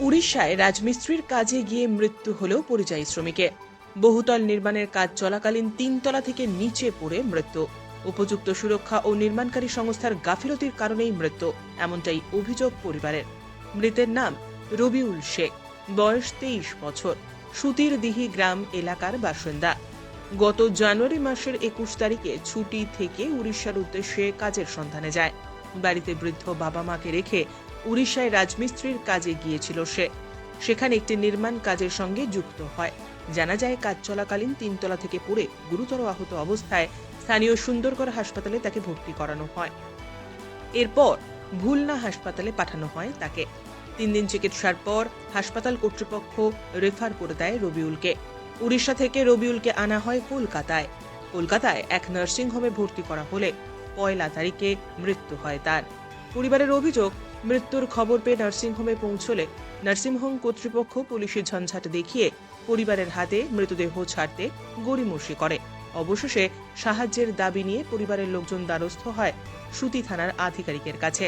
উড়িষ্যায় রাজমিস্ত্রির কাজে গিয়ে মৃত্যু হলেও পরিযায়ী শ্রমিকের। বহুতল নির্মাণের কাজ চলাকালীন ৩ তলা থেকে নিচে পড়ে মৃত্যু। উপযুক্ত সুরক্ষা ও নির্মাণকারী সংস্থার গাফিলতির কারণেই মৃত্যু, এমনটাই অভিযোগ পরিবারের। মৃতের নাম রবিউল শেখ, বয়স ২৩ বছর, সুতিরদিহি গ্রাম এলাকার বাসিন্দা। গত জানুয়ারি মাসের ২১ তারিখে ছুটি থেকে উড়িষ্যার উদ্দেশ্যে কাজের সন্ধানে যায়। বাড়িতে বৃদ্ধ বাবা মাকে রেখে উড়িষ্যায় রাজমিস্ত্রির কাজে গিয়েছিল সে। সেখানে একটি নির্মাণ কাজের সঙ্গে যুক্ত হয়। জানা যায়, কাজ চলাকালীন ৩ তলা থেকে পড়ে গুরুতর আহত অবস্থায় স্থানীয় সুন্দরগড় হাসপাতালে তাকে ভর্তি করানো হয়। এরপর ভুলনা হাসপাতালে পাঠানো হয় তাকে। ৩ দিন চিকিৎসার পর হাসপাতাল কর্তৃপক্ষ রেফার করে দেয় রবিউলকে। উড়িষ্যা থেকে রবিউলকে আনা হয় কলকাতায়। কলকাতায় এক নার্সিংহোমে ভর্তি করা হলে ১ তারিখে মৃত্যু হয় তার। পরিবারের অভিযোগ, মৃত্যুর খবর পেয়ে নার্সিংহোমে পৌঁছলে নার্সিংহোম কর্তৃপক্ষ পুলিশি ঝঞ্ঝাট দেখিয়ে পরিবারের হাতে মৃতদেহ ছাড়তে গড়িমসি করে। অবশেষে সাহায্যের দাবি নিয়ে পরিবারের লোকজন দ্বারস্থ হয় সুতি থানার আধিকারিকের কাছে।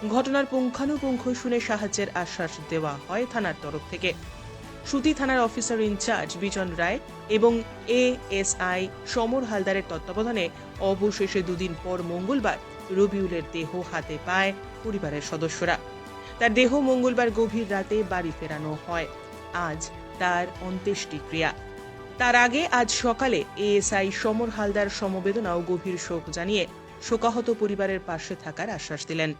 ঘটনার পুঙ্খানুপুঙ্খ শুনে সাহায্যের আশ্বাস দেওয়া হয় থানার তরফ থেকে। সুতি থানার অফিসার ইনচার্জ বিজন রায় এবং এএসআই সমর হালদারের তত্ত্বাবধানে অবশেষে ২ দিন পর মঙ্গলবার রবিউলের দেহ হাতে পায় পরিবারের সদস্যরা। তার দেহ মঙ্গলবার গভীর রাতে বাড়ি ফেরানো হয়। আজ তার অন্ত্যেষ্টিক্রিয়া। তার আগে আজ সকালে এএসআই সমর হালদার সমবেদনা ও গভীর শোক জানিয়ে শোকাহত পরিবারের পাশে থাকার আশ্বাস দিলেন।